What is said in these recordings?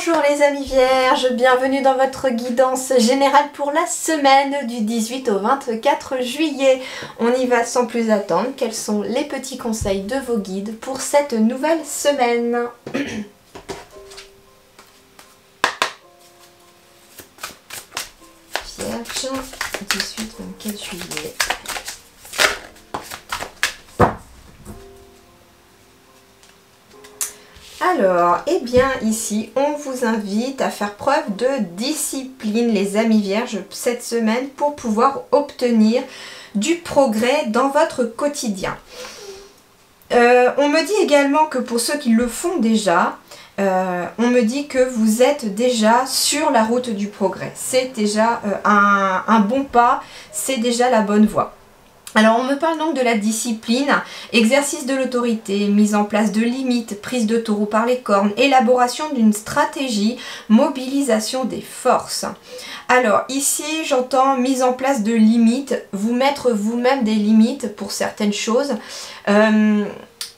Bonjour les amis vierges, bienvenue dans votre guidance générale pour la semaine du 18 au 24 juillet. On y va sans plus attendre. Quels sont les petits conseils de vos guides pour cette nouvelle semaine? Vierge, 18-24 juillet. Alors, eh bien ici, on vous invite à faire preuve de discipline, les amis vierges, cette semaine pour pouvoir obtenir du progrès dans votre quotidien. On me dit également que pour ceux qui le font déjà, on me dit que vous êtes déjà sur la route du progrès. C'est déjà un bon pas, c'est déjà la bonne voie. Alors on me parle donc de la discipline, exercice de l'autorité, mise en place de limites, prise de taureau par les cornes, élaboration d'une stratégie, mobilisation des forces. Alors ici j'entends mise en place de limites, vous mettre vous-même des limites pour certaines choses.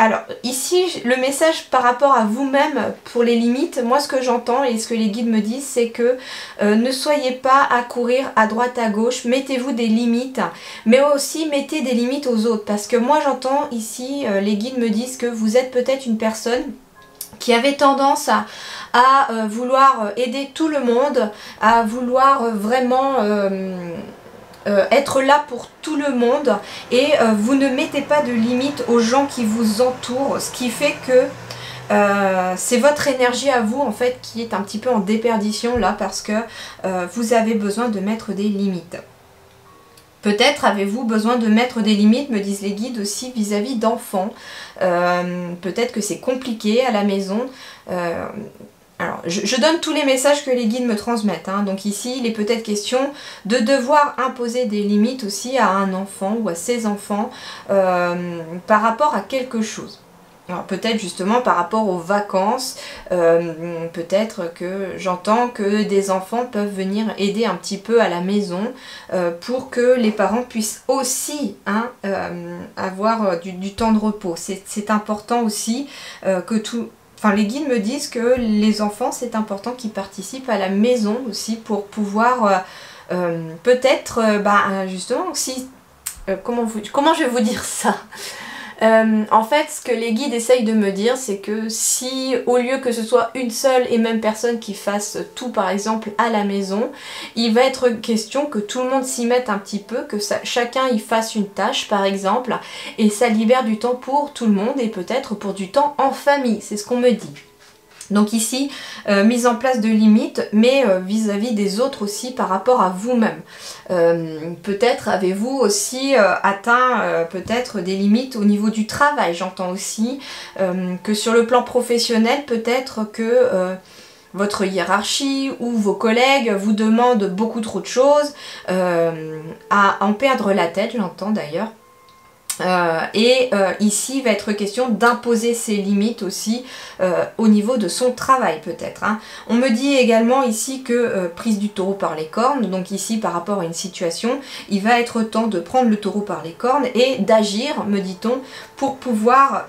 Alors ici le message par rapport à vous-même pour les limites, moi ce que j'entends et ce que les guides me disent c'est que ne soyez pas à courir à droite à gauche, mettez-vous des limites, mais aussi mettez des limites aux autres, parce que moi j'entends ici, les guides me disent que vous êtes peut-être une personne qui avait tendance à vouloir aider tout le monde, à vouloir vraiment être là pour tout le monde, et vous ne mettez pas de limite aux gens qui vous entourent, ce qui fait que c'est votre énergie à vous en fait qui est un petit peu en déperdition là, parce que vous avez besoin de mettre des limites. Peut-être avez-vous besoin de mettre des limites, me disent les guides aussi, vis-à-vis d'enfants. Peut-être que c'est compliqué à la maison. Alors, je donne tous les messages que les guides me transmettent, hein. Donc ici, il est peut-être question de devoir imposer des limites aussi à un enfant ou à ses enfants par rapport à quelque chose. Alors peut-être justement par rapport aux vacances, peut-être que j'entends que des enfants peuvent venir aider un petit peu à la maison pour que les parents puissent aussi avoir du temps de repos. C'est important aussi que tout... Enfin, les guides me disent que les enfants, c'est important qu'ils participent à la maison aussi pour pouvoir peut-être, justement, si... comment je vais vous dire ça? En fait, ce que les guides essayent de me dire, c'est que si, au lieu que ce soit une seule et même personne qui fasse tout, par exemple, à la maison, il va être question que tout le monde s'y mette un petit peu, que chacun y fasse une tâche, par exemple, et ça libère du temps pour tout le monde et peut-être pour du temps en famille, c'est ce qu'on me dit. Donc ici, mise en place de limites, mais vis-à-vis des autres aussi par rapport à vous-même. Peut-être avez-vous aussi atteint peut-être des limites au niveau du travail. J'entends aussi que sur le plan professionnel, peut-être que votre hiérarchie ou vos collègues vous demandent beaucoup trop de choses, à en perdre la tête, j'entends d'ailleurs. Ici il va être question d'imposer ses limites aussi au niveau de son travail peut-être, hein. On me dit également ici que prise du taureau par les cornes, donc ici par rapport à une situation, il va être temps de prendre le taureau par les cornes et d'agir, me dit-on, pour pouvoir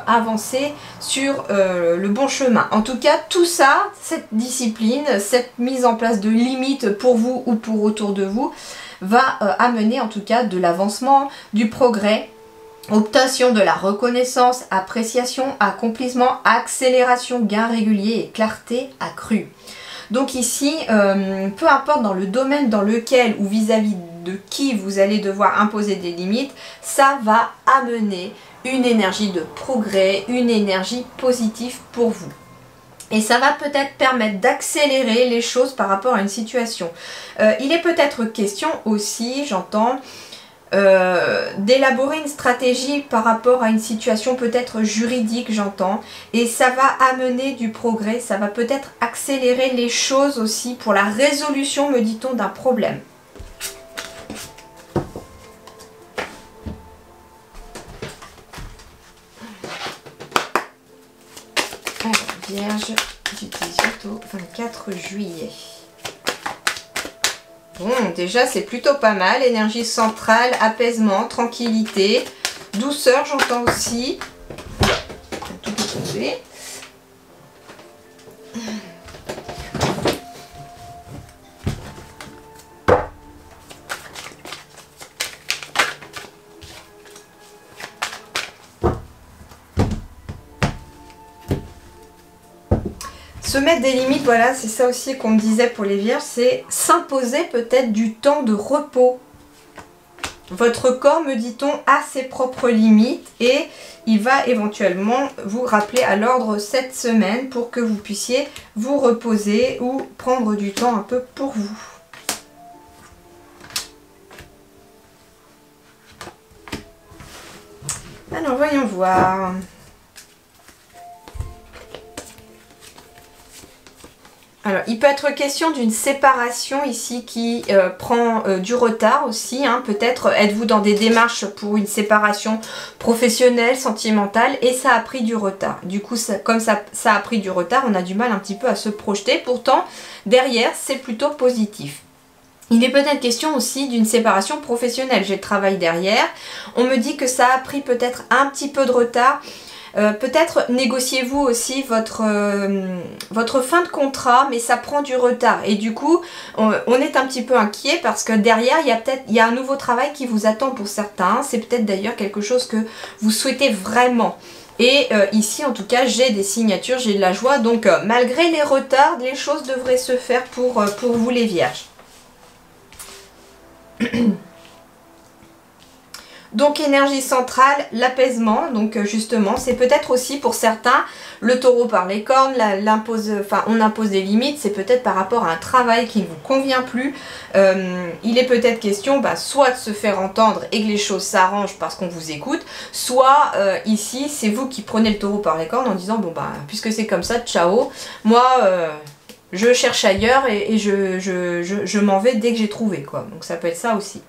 avancer sur le bon chemin. En tout cas, tout ça, cette discipline, cette mise en place de limites pour vous ou pour autour de vous, va amener en tout cas de l'avancement, du progrès, obtention de la reconnaissance, appréciation, accomplissement, accélération, gain régulier et clarté accrue. Donc ici, peu importe dans le domaine dans lequel ou vis-à-vis de qui vous allez devoir imposer des limites, ça va amener une énergie de progrès, une énergie positive pour vous. Et ça va peut-être permettre d'accélérer les choses par rapport à une situation. Il est peut-être question aussi, j'entends, d'élaborer une stratégie par rapport à une situation peut-être juridique, j'entends. Et ça va amener du progrès, ça va peut-être accélérer les choses aussi pour la résolution, me dit-on, d'un problème. Vierge du 18 au 24 juillet. Bon, déjà c'est plutôt pas mal. Énergie centrale, apaisement, tranquillité, douceur, j'entends aussi. Tout peut tomber. Se mettre des limites, voilà, c'est ça aussi qu'on me disait pour les vierges, c'est s'imposer peut-être du temps de repos. Votre corps, me dit-on, a ses propres limites et il va éventuellement vous rappeler à l'ordre cette semaine pour que vous puissiez vous reposer ou prendre du temps un peu pour vous. Alors, voyons voir. Alors, il peut être question d'une séparation ici qui prend du retard aussi. Hein. Peut-être êtes-vous dans des démarches pour une séparation professionnelle, sentimentale, et ça a pris du retard. Du coup, comme ça a pris du retard, on a du mal un petit peu à se projeter. Pourtant, derrière, c'est plutôt positif. Il est peut-être question aussi d'une séparation professionnelle. J'ai le travail derrière. On me dit que ça a pris peut-être un petit peu de retard. Peut-être négociez-vous aussi votre fin de contrat, mais ça prend du retard. Et du coup, on est un petit peu inquiet parce que derrière, il y a un nouveau travail qui vous attend pour certains. C'est peut-être d'ailleurs quelque chose que vous souhaitez vraiment. Et ici, en tout cas, j'ai des signatures, j'ai de la joie. Donc, malgré les retards, les choses devraient se faire pour vous les vierges. Donc énergie centrale, l'apaisement, donc justement c'est peut-être aussi pour certains le taureau par les cornes, on impose des limites, c'est peut-être par rapport à un travail qui ne vous convient plus. Il est peut-être question soit de se faire entendre et que les choses s'arrangent parce qu'on vous écoute, soit ici c'est vous qui prenez le taureau par les cornes en disant bon puisque c'est comme ça, ciao, moi je cherche ailleurs et je m'en vais dès que j'ai trouvé quoi. Donc ça peut être ça aussi.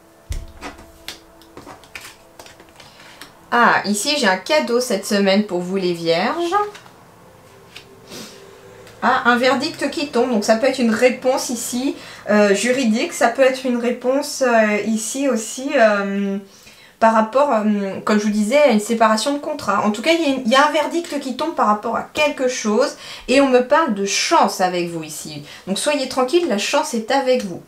Ah, ici j'ai un cadeau cette semaine pour vous les vierges. Ah, un verdict qui tombe, donc ça peut être une réponse ici juridique, ça peut être une réponse ici aussi par rapport, comme je vous disais, à une séparation de contrat. En tout cas, il y a un verdict qui tombe par rapport à quelque chose et on me parle de chance avec vous ici. Donc soyez tranquille, la chance est avec vous.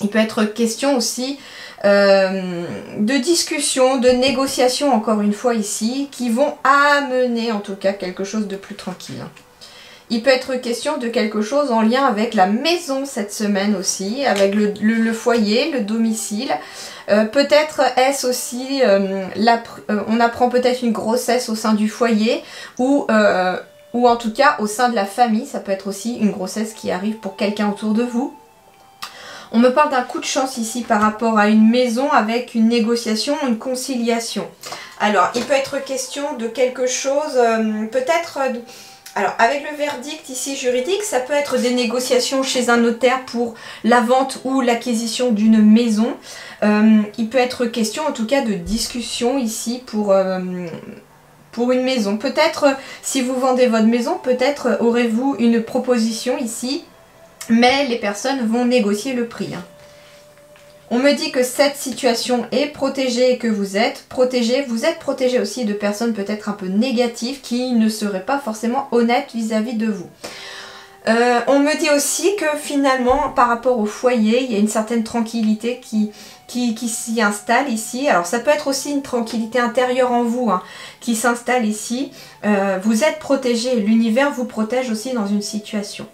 Il peut être question aussi de discussion, de négociation, encore une fois ici, qui vont amener en tout cas quelque chose de plus tranquille. Il peut être question de quelque chose en lien avec la maison cette semaine aussi, avec le foyer, le domicile. Peut-être est-ce aussi, on apprend peut-être une grossesse au sein du foyer ou en tout cas au sein de la famille. Ça peut être aussi une grossesse qui arrive pour quelqu'un autour de vous. On me parle d'un coup de chance ici par rapport à une maison avec une négociation, une conciliation. Alors, il peut être question de quelque chose, peut-être... alors, avec le verdict ici juridique, ça peut être des négociations chez un notaire pour la vente ou l'acquisition d'une maison. Il peut être question en tout cas de discussion ici pour une maison. Peut-être, si vous vendez votre maison, peut-être aurez-vous une proposition ici. Mais les personnes vont négocier le prix. Hein. On me dit que cette situation est protégée et que vous êtes protégé. Vous êtes protégé aussi de personnes peut-être un peu négatives qui ne seraient pas forcément honnêtes vis-à-vis de vous. On me dit aussi que finalement, par rapport au foyer, il y a une certaine tranquillité qui s'y installe ici. Alors ça peut être aussi une tranquillité intérieure en vous qui s'installe ici. Vous êtes protégé. L'univers vous protège aussi dans une situation.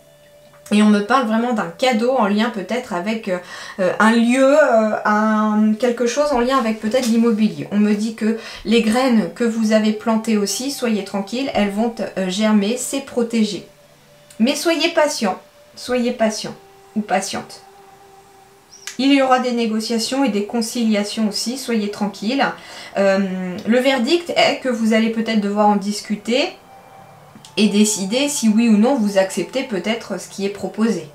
Et on me parle vraiment d'un cadeau en lien peut-être avec un lieu, quelque chose en lien avec peut-être l'immobilier. On me dit que les graines que vous avez plantées aussi, soyez tranquilles, elles vont germer, c'est protégé. Mais soyez patient ou patiente. Il y aura des négociations et des conciliations aussi, soyez tranquilles. Le verdict est que vous allez peut-être devoir en discuter et décider si oui ou non vous acceptez peut-être ce qui est proposé.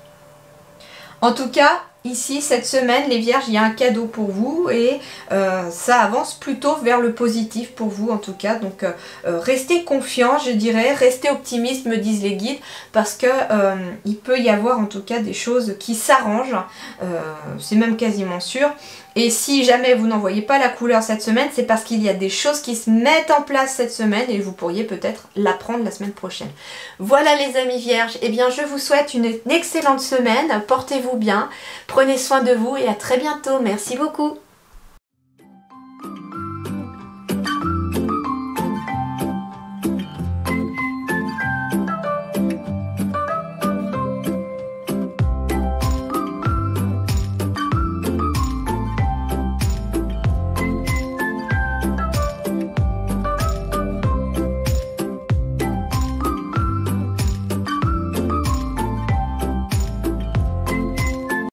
En tout cas, ici, cette semaine, les vierges, il y a un cadeau pour vous et ça avance plutôt vers le positif pour vous en tout cas. Donc, restez confiants, je dirais, restez optimistes, me disent les guides, parce que il peut y avoir en tout cas des choses qui s'arrangent, c'est même quasiment sûr. Et si jamais vous n'en voyez pas la couleur cette semaine, c'est parce qu'il y a des choses qui se mettent en place cette semaine et vous pourriez peut-être l'apprendre la semaine prochaine. Voilà les amis vierges, eh bien je vous souhaite une excellente semaine, portez-vous bien, prenez soin de vous et à très bientôt, merci beaucoup.